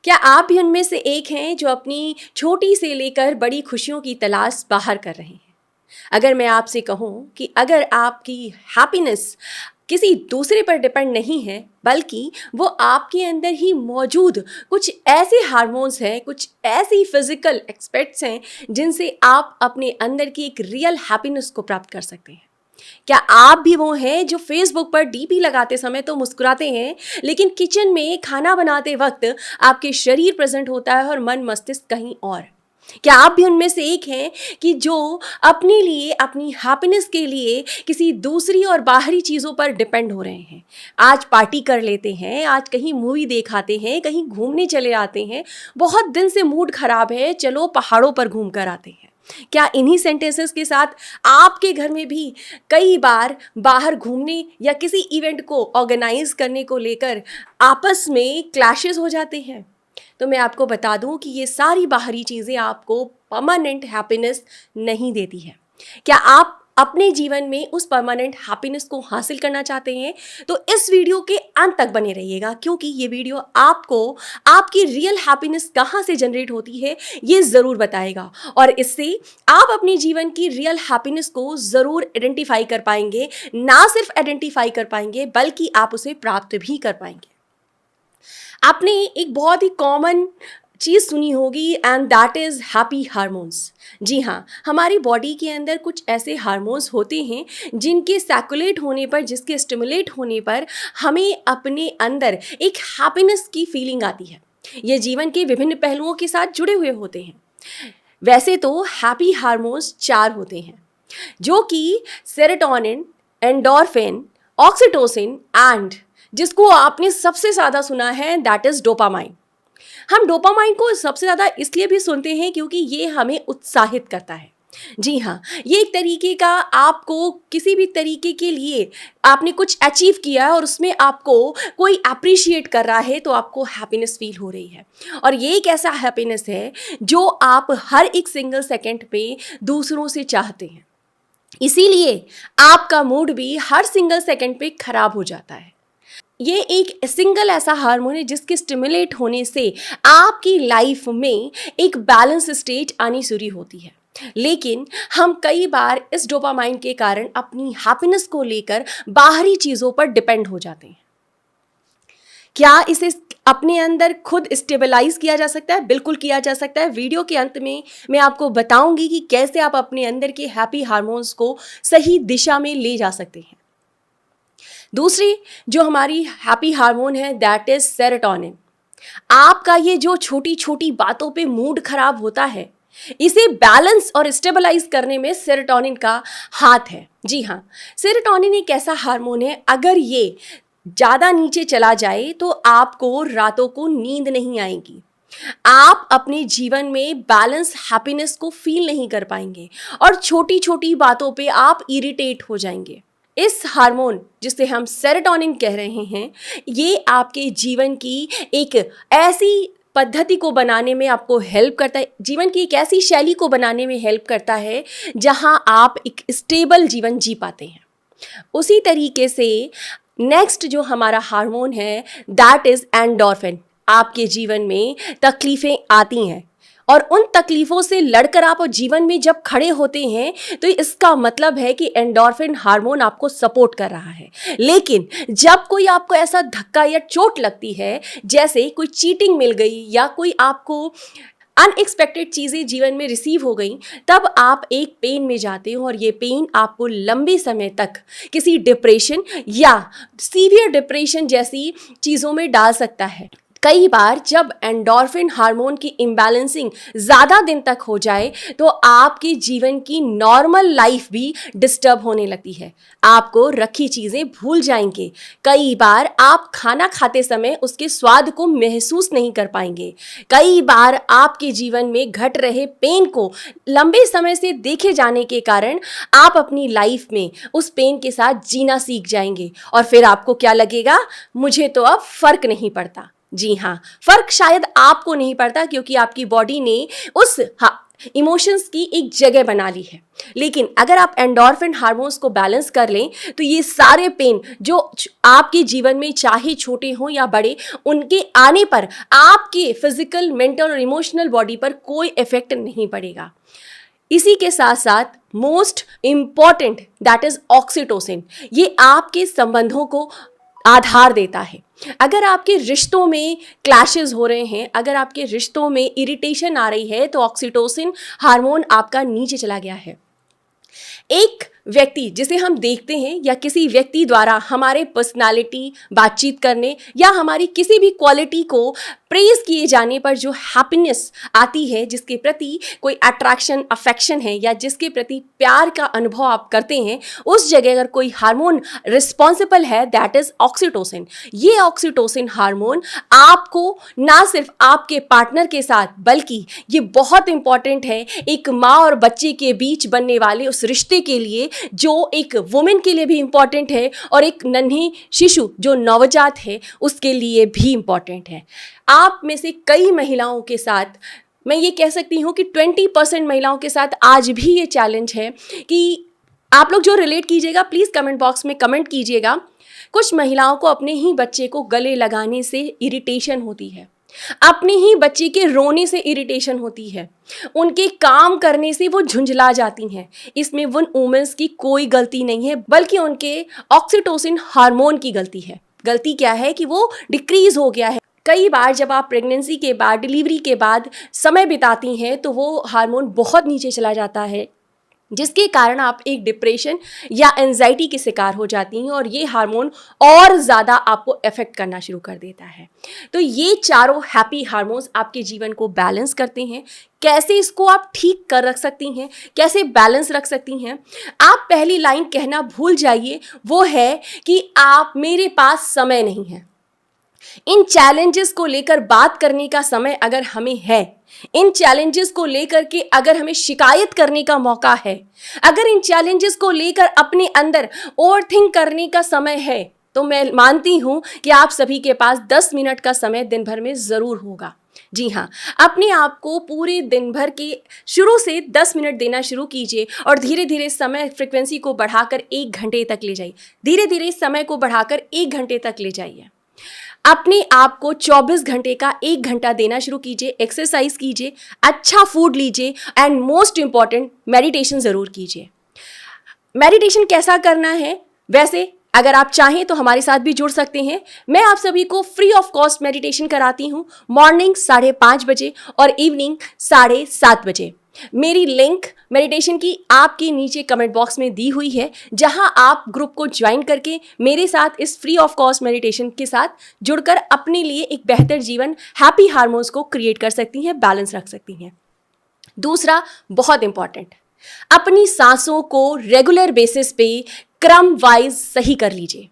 क्या आप भी उनमें से एक हैं जो अपनी छोटी से लेकर बड़ी खुशियों की तलाश बाहर कर रहे हैं? अगर मैं आपसे कहूँ कि अगर आपकी हैप्पीनेस किसी दूसरे पर डिपेंड नहीं है, बल्कि वो आपके अंदर ही मौजूद कुछ ऐसे हार्मोन्स हैं, कुछ ऐसी फिजिकल एस्पेक्ट्स हैं जिनसे आप अपने अंदर की एक रियल हैप्पीनेस को प्राप्त कर सकते हैं। क्या आप भी वो हैं जो फेसबुक पर डीपी लगाते समय तो मुस्कुराते हैं, लेकिन किचन में खाना बनाते वक्त आपके शरीर प्रेजेंट होता है और मन मस्तिष्क कहीं और? क्या आप भी उनमें से एक हैं कि जो अपने लिए, अपनी हैप्पीनेस के लिए किसी दूसरी और बाहरी चीज़ों पर डिपेंड हो रहे हैं? आज पार्टी कर लेते हैं, आज कहीं मूवी देख आते हैं, कहीं घूमने चले आते हैं, बहुत दिन से मूड खराब है, चलो पहाड़ों पर घूम कर आते हैं। क्या इन्हीं सेंटेंसेस के साथ आपके घर में भी कई बार बाहर घूमने या किसी इवेंट को ऑर्गेनाइज करने को लेकर आपस में क्लैशेस हो जाते हैं? तो मैं आपको बता दूं कि ये सारी बाहरी चीज़ें आपको परमानेंट हैप्पीनेस नहीं देती है। क्या आप अपने जीवन में उस परमानेंट हैप्पीनेस को हासिल करना चाहते हैं? तो इस वीडियो के अंत तक बने रहिएगा, क्योंकि ये वीडियो आपको आपकी रियल हैप्पीनेस कहाँ से जनरेट होती है ये ज़रूर बताएगा, और इससे आप अपने जीवन की रियल हैप्पीनेस को ज़रूर आइडेंटिफाई कर पाएंगे। ना सिर्फ आइडेंटिफाई कर पाएंगे, बल्कि आप उसे प्राप्त भी कर पाएंगे। आपने एक बहुत ही कॉमन चीज़ सुनी होगी, and that is happy hormones. जी हाँ, हमारी बॉडी के अंदर कुछ ऐसे हार्मोन्स होते हैं जिनके सर्कुलेट होने पर, जिसके स्टिमुलेट होने पर हमें अपने अंदर एक हैप्पीनेस की फीलिंग आती है। ये जीवन के विभिन्न पहलुओं के साथ जुड़े हुए होते हैं। वैसे तो हैप्पी हार्मोन्स 4 होते हैं, जो कि सेरोटोनिन, एंडोर्फिन, ऑक्सीटोसिन एंड जिसको आपने सबसे ज़्यादा सुना है दैट इज़ डोपामाइन। हम डोपामाइन को सबसे ज़्यादा इसलिए भी सुनते हैं क्योंकि ये हमें उत्साहित करता है। जी हाँ, ये एक तरीके का, आपको किसी भी तरीके के लिए आपने कुछ अचीव किया है और उसमें आपको कोई अप्रिशिएट कर रहा है तो आपको हैप्पीनेस फील हो रही है। और ये एक ऐसा हैप्पीनेस है जो आप हर एक सिंगल सेकंड पे दूसरों से चाहते हैं। इसीलिए आपका मूड भी हर सिंगल सेकंड पे खराब हो जाता है। ये एक सिंगल ऐसा हार्मोन है जिसके स्टिमुलेट होने से आपकी लाइफ में एक बैलेंस स्टेट आनी शुरू होती है। लेकिन हम कई बार इस डोपामाइन के कारण अपनी हैप्पीनेस को लेकर बाहरी चीज़ों पर डिपेंड हो जाते हैं। क्या इसे अपने अंदर खुद स्टेबलाइज किया जा सकता है? बिल्कुल किया जा सकता है। वीडियो के अंत में मैं आपको बताऊंगी कि कैसे आप अपने अंदर के हैप्पी हार्मोन्स को सही दिशा में ले जा सकते हैं। दूसरी जो हमारी हैप्पी हार्मोन है दैट इज सेरोटोनिन। आपका ये जो छोटी छोटी बातों पे मूड खराब होता है, इसे बैलेंस और स्टेबलाइज करने में सेरोटोनिन का हाथ है। जी हाँ, सेरोटोनिन एक ऐसा हार्मोन है, अगर ये ज़्यादा नीचे चला जाए तो आपको रातों को नींद नहीं आएगी, आप अपने जीवन में बैलेंस हैप्पीनेस को फील नहीं कर पाएंगे और छोटी छोटी बातों पे आप इरिटेट हो जाएंगे। इस हार्मोन जिसे हम सेरोटोनिन कह रहे हैं, ये आपके जीवन की एक ऐसी पद्धति को बनाने में आपको हेल्प करता है, जीवन की एक ऐसी शैली को बनाने में हेल्प करता है जहां आप एक स्टेबल जीवन जी पाते हैं। उसी तरीके से नेक्स्ट जो हमारा हार्मोन है दैट इज एंडोर्फिन। आपके जीवन में तकलीफ़ें आती हैं और उन तकलीफ़ों से लड़कर आप जीवन में जब खड़े होते हैं तो इसका मतलब है कि एंडोर्फिन हार्मोन आपको सपोर्ट कर रहा है। लेकिन जब कोई आपको ऐसा धक्का या चोट लगती है, जैसे कोई चीटिंग मिल गई या कोई आपको अनएक्सपेक्टेड चीज़ें जीवन में रिसीव हो गई, तब आप एक पेन में जाते हो और ये पेन आपको लंबे समय तक किसी डिप्रेशन या सीवियर डिप्रेशन जैसी चीज़ों में डाल सकता है। कई बार जब एंडोर्फिन हार्मोन की इम्बैलेंसिंग ज़्यादा दिन तक हो जाए तो आपके जीवन की नॉर्मल लाइफ भी डिस्टर्ब होने लगती है। आपको रखी चीज़ें भूल जाएंगे। कई बार आप खाना खाते समय उसके स्वाद को महसूस नहीं कर पाएंगे। कई बार आपके जीवन में घट रहे पेन को लंबे समय से देखे जाने के कारण आप अपनी लाइफ में उस पेन के साथ जीना सीख जाएंगे और फिर आपको क्या लगेगा, मुझे तो अब फर्क नहीं पड़ता। जी हाँ, फर्क शायद आपको नहीं पड़ता क्योंकि आपकी बॉडी ने उस इमोशंस की एक जगह बना ली है। लेकिन अगर आप एंडोर्फिन हार्मोन्स को बैलेंस कर लें तो ये सारे पेन जो आपके जीवन में चाहे छोटे हों या बड़े, उनके आने पर आपके फिजिकल, मेंटल और इमोशनल बॉडी पर कोई इफेक्ट नहीं पड़ेगा। इसी के साथ साथ most important that is oxytocin, ये आपके संबंधों को आधार देता है। अगर आपके रिश्तों में क्लैशेस हो रहे हैं, अगर आपके रिश्तों में इरिटेशन आ रही है, तो ऑक्सीटोसिन हार्मोन आपका नीचे चला गया है। एक व्यक्ति जिसे हम देखते हैं या किसी व्यक्ति द्वारा हमारे पर्सनालिटी, बातचीत करने या हमारी किसी भी क्वालिटी को प्रेज किए जाने पर जो हैप्पीनेस आती है, जिसके प्रति कोई अट्रैक्शन, अफेक्शन है या जिसके प्रति प्यार का अनुभव आप करते हैं, उस जगह अगर कोई हार्मोन रिस्पॉन्सिबल है दैट इज ऑक्सीटोसिन। ये ऑक्सीटोसिन हार्मोन आपको ना सिर्फ आपके पार्टनर के साथ, बल्कि ये बहुत इंपॉर्टेंट है एक माँ और बच्चे के बीच बनने वाले उस रिश्ते के लिए, जो एक वुमेन के लिए भी इंपॉर्टेंट है और एक नन्ही शिशु जो नवजात है उसके लिए भी इंपॉर्टेंट है। आप में से कई महिलाओं के साथ, मैं ये कह सकती हूँ कि 20% महिलाओं के साथ आज भी ये चैलेंज है कि आप लोग जो रिलेट कीजिएगा प्लीज़ कमेंट बॉक्स में कमेंट कीजिएगा। कुछ महिलाओं को अपने ही बच्चे को गले लगाने से इरिटेशन होती है, अपने ही बच्चे के रोने से इरिटेशन होती है, उनके काम करने से वो झुंझला जाती हैं। इसमें उन वुमेन्स की कोई गलती नहीं है, बल्कि उनके ऑक्सीटोसिन हार्मोन की गलती है। गलती क्या है कि वो डिक्रीज हो गया है। कई बार जब आप प्रेगनेंसी के बाद, डिलीवरी के बाद समय बिताती हैं तो वो हार्मोन बहुत नीचे चला जाता है, जिसके कारण आप एक डिप्रेशन या एंजाइटी के शिकार हो जाती हैं और ये हार्मोन और ज़्यादा आपको अफेक्ट करना शुरू कर देता है। तो ये चारों हैप्पी हार्मोन्स आपके जीवन को बैलेंस करते हैं। कैसे इसको आप ठीक कर रख सकती हैं, कैसे बैलेंस रख सकती हैं? आप पहली लाइन कहना भूल जाइए, वो है कि आप, मेरे पास समय नहीं है। इन चैलेंजेस को लेकर बात करने का समय अगर हमें है, इन चैलेंजेस को लेकर के अगर हमें शिकायत करने का मौका है, अगर इन चैलेंजेस को लेकर अपने अंदर ओवरथिंक करने का समय है, तो मैं मानती हूं कि आप सभी के पास 10 मिनट का समय दिन भर में ज़रूर होगा। जी हाँ, अपने आप को पूरे दिन भर के शुरू से 10 मिनट देना शुरू कीजिए और धीरे धीरे समय फ्रिक्वेंसी को बढ़ाकर 1 घंटे तक ले जाइए। धीरे धीरे समय को बढ़ाकर 1 घंटे तक ले जाइए। अपने आप को 24 घंटे का 1 घंटा देना शुरू कीजिए। एक्सरसाइज कीजिए, अच्छा फूड लीजिए एंड मोस्ट इंपॉर्टेंट मेडिटेशन ज़रूर कीजिए। मेडिटेशन कैसा करना है? वैसे अगर आप चाहें तो हमारे साथ भी जुड़ सकते हैं। मैं आप सभी को फ्री ऑफ कॉस्ट मेडिटेशन कराती हूँ, मॉर्निंग 5:30 बजे और इवनिंग 7:30 बजे। मेरी लिंक मेडिटेशन की आपके नीचे कमेंट बॉक्स में दी हुई है, जहां आप ग्रुप को ज्वाइन करके मेरे साथ इस फ्री ऑफ कॉस्ट मेडिटेशन के साथ जुड़कर अपने लिए एक बेहतर जीवन, हैप्पी हार्मोन्स को क्रिएट कर सकती हैं, बैलेंस रख सकती हैं। दूसरा बहुत इंपॉर्टेंट, अपनी सांसों को रेगुलर बेसिस पे क्रम वाइज सही कर लीजिए।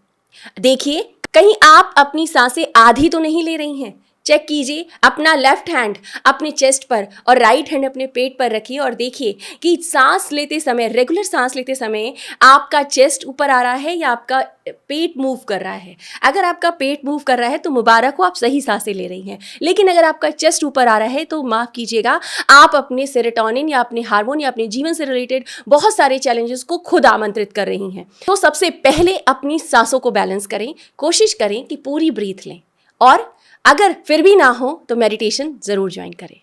देखिए, कहीं आप अपनी सांसें आधी तो नहीं ले रही हैं। चेक कीजिए, अपना लेफ्ट हैंड अपने चेस्ट पर और राइट हैंड अपने पेट पर रखिए और देखिए कि सांस लेते समय, रेगुलर सांस लेते समय आपका चेस्ट ऊपर आ रहा है या आपका पेट मूव कर रहा है। अगर आपका पेट मूव कर रहा है तो मुबारक हो, आप सही सांसें ले रही हैं। लेकिन अगर आपका चेस्ट ऊपर आ रहा है तो माफ़ कीजिएगा, आप अपने सेरोटोनिन या अपने हार्मोन या अपने जीवन से रिलेटेड बहुत सारे चैलेंजेस को खुद आमंत्रित कर रही हैं। तो सबसे पहले अपनी सांसों को बैलेंस करें, कोशिश करें कि पूरी ब्रीथ लें और अगर फिर भी ना हो तो मेडिटेशन ज़रूर ज्वाइन करें।